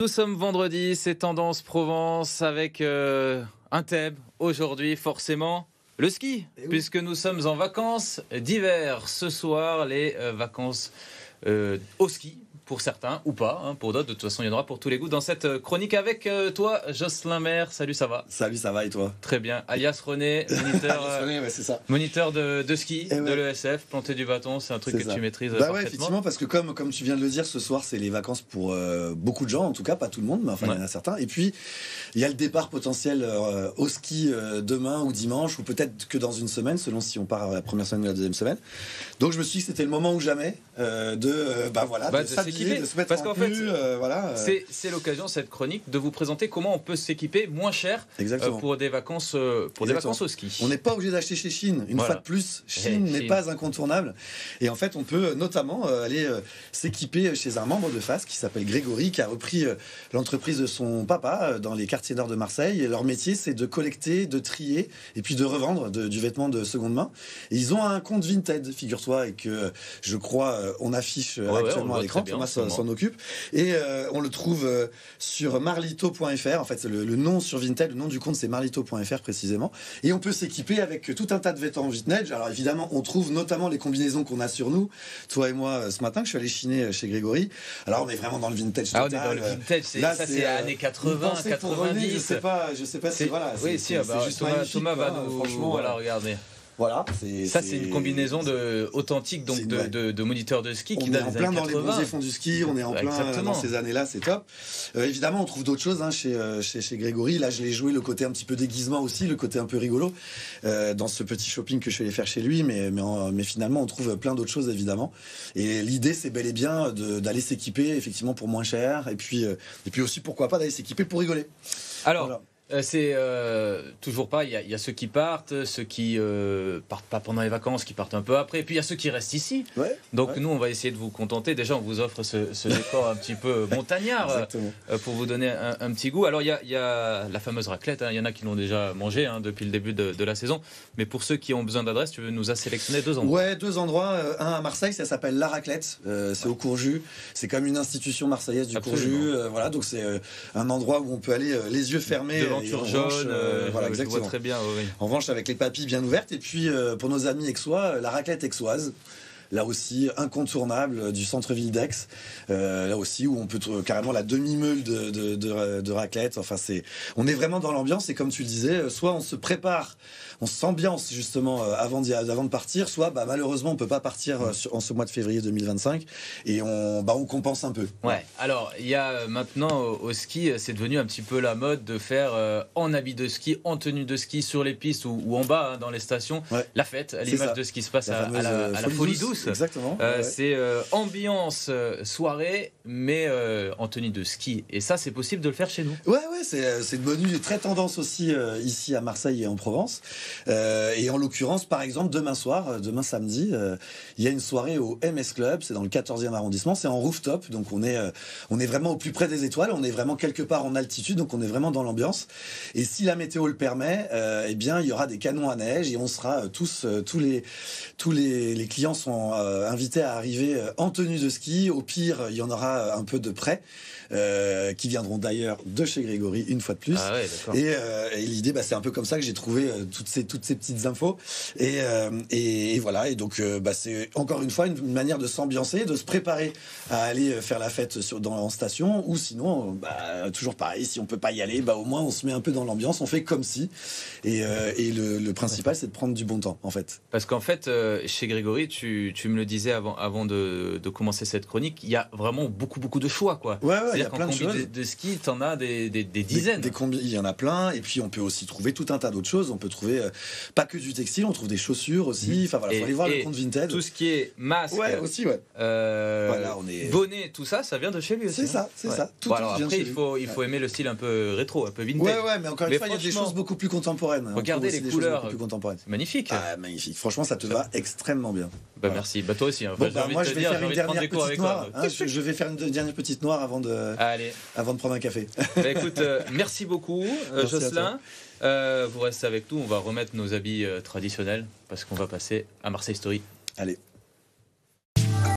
Nous sommes vendredi, c'est Tendance Provence avec un thème aujourd'hui, forcément le ski, puisque nous sommes en vacances d'hiver. Ce soir, les vacances au ski, pour certains ou pas, hein, pour d'autres. De toute façon, il y en aura pour tous les goûts dans cette chronique avec toi, Jocelyn Maire. Salut, ça va? Salut, ça va et toi? Très bien. Alias René, moniteur, René, ouais, c'est ça. Moniteur de ski, Et de ouais. l'ESF, planter du bâton, c'est un truc que tu maîtrises Bah parfaitement. ouais, effectivement, parce que comme tu viens de le dire, ce soir, c'est les vacances pour beaucoup de gens, en tout cas, pas tout le monde, mais enfin, il y en a certains. Et puis, il y a le départ potentiel au ski demain ou dimanche, ou peut-être que dans une semaine, selon si on part la première semaine ou la deuxième semaine. Donc, je me suis dit que c'était le moment ou jamais de s'habiller, de se mettre en tenue, voilà. C'est l'occasion, cette chronique, de vous présenter comment on peut s'équiper moins cher pour des vacances au ski. On n'est pas obligé d'acheter chez Chine. Une fois de plus, Chine n'est pas incontournable. Et en fait, on peut notamment aller s'équiper chez un membre de FAS qui s'appelle Grégory, qui a repris l'entreprise de son papa dans les quartiers nord de Marseille. Et leur métier, c'est de collecter, de trier et puis de revendre du vêtement de seconde main. Et ils ont un compte Vinted, figure-toi, et que je crois on affiche actuellement à l'écran. Thomas s'en occupe. Et on le trouve sur marlito.fr. En fait, le nom sur Vinted, le nom du compte, c'est marlito.fr précisément. Et on peut s'équiper avec tout un tas de vêtements vintage. Alors évidemment, on trouve notamment les combinaisons qu'on a sur nous, toi et moi, ce matin, que je suis allé chiner chez Grégory. Alors on est vraiment dans le vintage total. On est dans le vintage, c'est années 80, 90. Je sais pas si voilà. Oui, si, Thomas va nous... Franchement, voilà, regardez. Voilà, c'est une combinaison authentique donc de moniteurs de ski qui date des années 80. On est en plein dans les bronzés fonds du ski, on est en plein dans ces années-là, c'est top. Évidemment, on trouve d'autres choses chez Grégory. Là, je l'ai joué le côté un petit peu déguisement aussi, le côté un peu rigolo dans ce petit shopping que je suis allé faire chez lui. Mais finalement, on trouve plein d'autres choses évidemment. Et l'idée, c'est bel et bien d'aller s'équiper effectivement pour moins cher. Et puis aussi, pourquoi pas d'aller s'équiper pour rigoler. Alors. Voilà. C'est toujours pas, il y a ceux qui partent, ceux qui partent pas pendant les vacances, qui partent un peu après, et puis il y a ceux qui restent ici. Donc nous, on va essayer de vous contenter. Déjà, on vous offre ce décor un petit peu montagnard pour vous donner un petit goût. Alors il y a la fameuse raclette, il y en a qui l'ont déjà mangé depuis le début de la saison, mais pour ceux qui ont besoin d'adresse, tu nous as sélectionné deux endroits. Ouais, deux endroits, un à Marseille, ça s'appelle La Raclette, c'est au Courjus, c'est comme une institution marseillaise du Courjus, voilà, donc c'est un endroit où on peut aller les yeux fermés. Jaune, voilà, je exactement. vois très bien. Oui. En revanche, avec les papilles bien ouvertes. Et puis, pour nos amis aixois, la raclette aixoise. Là aussi, incontournable du centre-ville d'Aix. Là aussi, où on peut carrément la demi-meule de raclette. Enfin, on est vraiment dans l'ambiance. Et comme tu le disais, soit on se prépare, on s'ambiance justement avant de partir, soit malheureusement, on ne peut pas partir en ce mois de février 2025. Et on compense un peu. Ouais. Alors, il y a maintenant au ski, c'est devenu un petit peu la mode de faire en habit de ski, en tenue de ski sur les pistes ou en bas dans les stations, la fête, à l'image de ce qui se passe à la Folie Douce. Exactement. C'est ambiance soirée, mais en tenue de ski. Et ça, c'est possible de le faire chez nous. Ouais, c'est devenu très tendance aussi ici à Marseille et en Provence. Et en l'occurrence, par exemple, demain samedi, il y a une soirée au MS Club. C'est dans le 14e arrondissement. C'est en rooftop, donc on est vraiment au plus près des étoiles. On est vraiment quelque part en altitude, donc on est vraiment dans l'ambiance. Et si la météo le permet, eh bien, il y aura des canons à neige et on sera tous les clients sont invités à arriver en tenue de ski. Au pire, il y en aura un peu de près, qui viendront d'ailleurs de chez Grégory une fois de plus. Ah ouais, et l'idée, c'est un peu comme ça que j'ai trouvé toutes ces petites infos. Et voilà. Et donc, c'est encore une fois une manière de s'ambiancer, de se préparer à aller faire la fête en station. Ou sinon, toujours pareil, si on peut pas y aller, au moins on se met un peu dans l'ambiance, on fait comme si. Et le principal, c'est de prendre du bon temps, en fait. Parce qu'en fait, chez Grégory, tu me le disais avant de commencer cette chronique, il y a vraiment beaucoup de choix, quoi. Il y a plein de choses. De ski, t'en as des dizaines. Il y en a plein, et puis on peut aussi trouver tout un tas d'autres choses. On peut trouver pas que du textile, on trouve des chaussures aussi. Enfin voilà, faut aller voir le compte Vinted. Tout ce qui est masque, bonnet, tout ça, ça vient de chez lui aussi. C'est ça. Tout alors après, il faut aimer le style un peu rétro, un peu vintage. Mais encore une fois, il y a des choses beaucoup plus contemporaines. Regardez les couleurs, c'est magnifique. Ah, magnifique. Franchement, ça te va extrêmement bien. Merci. Toi aussi. Moi, je vais faire une dernière petite noire. Je vais faire une dernière petite noire avant de prendre un café. Écoute, merci beaucoup, Jocelyn. Vous restez avec nous. On va remettre nos habits traditionnels parce qu'on va passer à Marseille Story. Allez.